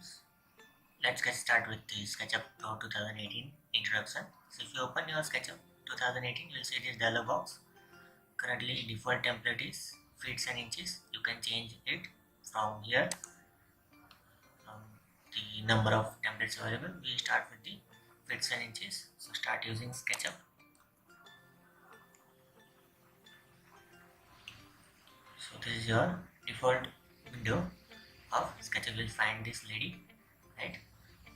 tools. Let's get started with the Sketchup Pro 2018 introduction. So if you open your Sketchup 2018, you will see this dialog box. Currently default template is feet and inches. You can change it from here, from the number of templates available. We start with the feet and inches. So start using Sketchup. So this is your default window of Sketchup. Will find this lady, right?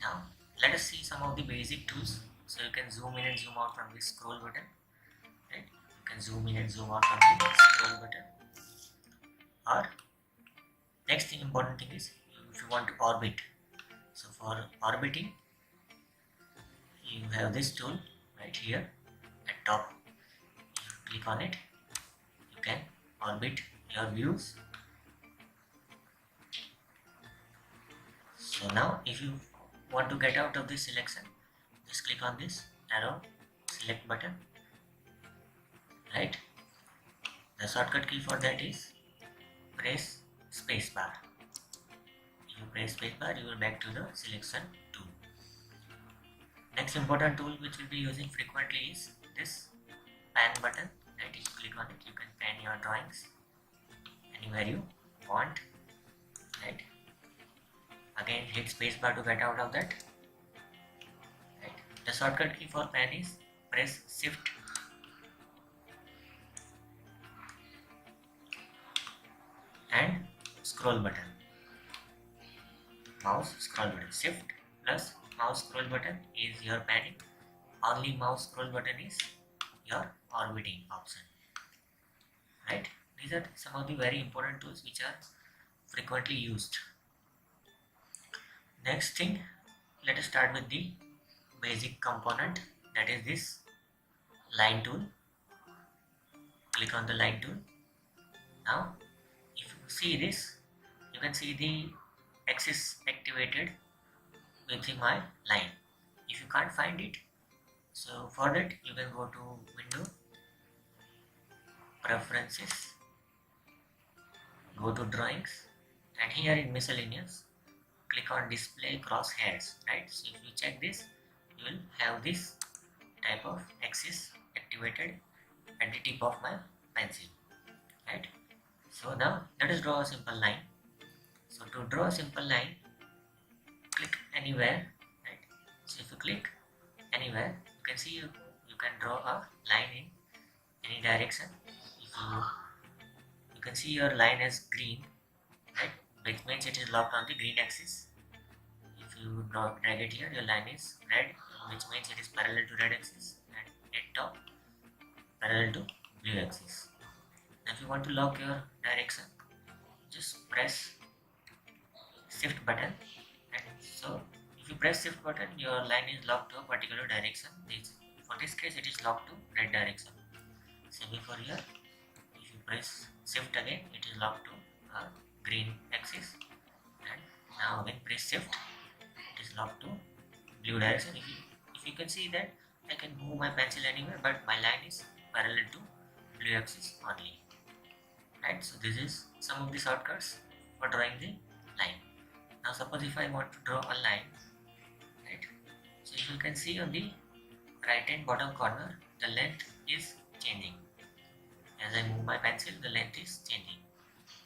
Now let us see some of the basic tools. So you can zoom in and zoom out from this scroll button, right? You can zoom in and zoom out from the scroll button. Or next thing, important thing is if you want to orbit. So for orbiting, you have this tool right here at top. You click on it, you can orbit your views. So now if you want to get out of this selection, just click on this arrow select button, right? The shortcut key for that is press spacebar. If you press spacebar, you will back to the selection tool. Next important tool which we'll be using frequently is this pan button, right? If you click on it, you can pan your drawings anywhere you want, right? Again, hit spacebar to get out of that, right? The shortcut key for pan is press shift and scroll button. Mouse scroll button. Shift plus mouse scroll button is your panning. Only mouse scroll button is your orbiting option, right? These are some of the very important tools which are frequently used. Next thing, let us start with the basic component, that is this line tool. Click on the line tool. Now if you see this, you can see the axis activated within my line. If you can't find it, so for that you can go to window, preferences, go to drawings, and here in miscellaneous click on display crosshairs, right? So if you check this, you will have this type of axis activated at the tip of my pencil, right? So now let us draw a simple line. So to draw a simple line, click anywhere, right? So if you click anywhere, you can see you can draw a line in any direction. If you can see your line as green, right? Which means it is locked on the green axis. If you drag it here, your line is red, which means it is parallel to red axis, and at top parallel to blue axis. Now if you want to lock your direction, just press shift button, and so if you press shift button, your line is locked to a particular direction. For this case, it is locked to red direction. Same for here. If you press shift again, it is locked to green axis, and now again press shift, it is locked to blue direction. If you can see that I can move my pencil anywhere, but my line is parallel to blue axis only, right? So this is some of the shortcuts for drawing the line. Now suppose if I want to draw a line, right? So if you can see on the right hand bottom corner, the length is changing. As I move my pencil, the length is changing.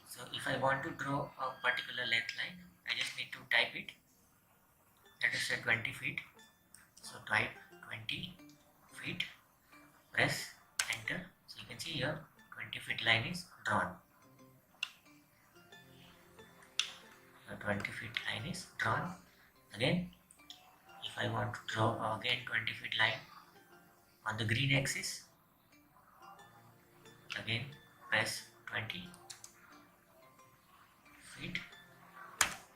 So if I want to draw a particular length line, I just need to type it. Let us say 20 feet. So type 20 feet, press enter. So you can see here 20 feet line is drawn. The 20 feet line is drawn. Again, if I want to draw again 20 feet line on the green axis, again press 20 feet,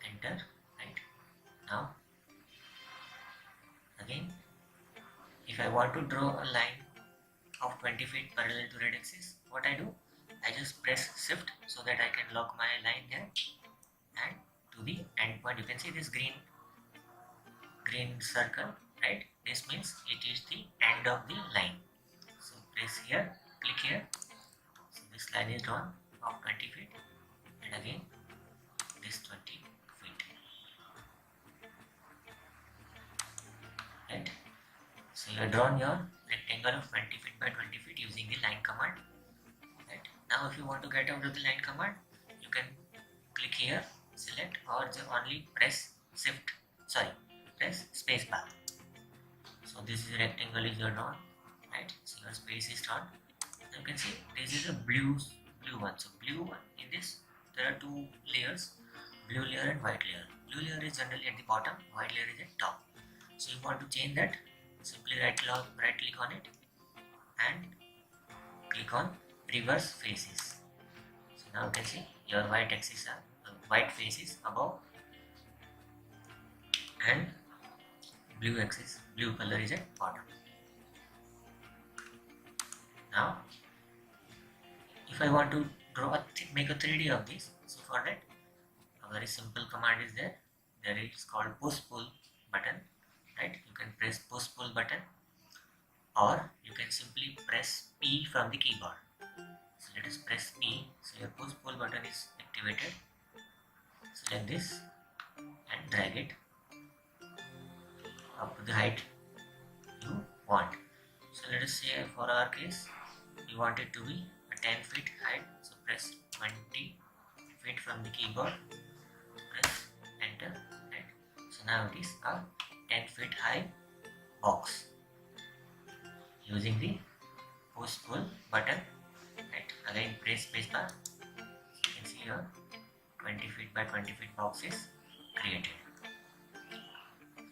enter, right? Now again, if I want to draw a line of 20 feet parallel to red axis, what I do, I just press shift so that I can lock my line there, and to the end point you can see this green circle, right? This means it is the end of the line. So press here, click here. So this line is drawn of 20 feet, and again this 20 feet. you have drawn your rectangle of 20 feet by 20 feet using the line command. Right. Now if you want to get out of the line command, you can click here, select, or just only press press space bar. So this is a rectangle is your drawn, right? So your space is drawn. So you can see this is a blue one. So blue one, in this there are two layers, blue layer and white layer. Blue layer is generally at the bottom, white layer is at top. So you want to change that, simply right click on it and click on reverse faces. So now you can see your white axis are white faces above and blue color is at bottom. Now if I want to make a 3D of this, so for that a very simple command is there. There is called push pull button, right? You can press push pull button, or you can simply press P from the keyboard. So let us press P. So your push pull button is activated. Select this and drag it up to the height you want. So let us say for our case we want it to be a 10 feet height. So press 20 feet from the keyboard, press enter, right? So now it is a 10 feet high box using the push pull button, right? Again press space bar. So you can see your 20 feet by 20 feet box is created,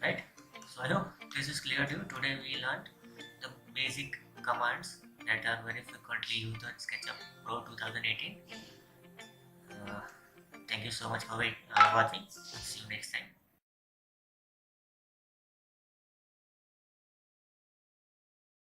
right? So I hope this is clear to you. Today we learned the basic commands that are very frequently used on SketchUp Pro 2018. Thank you so much for watching. See you next time.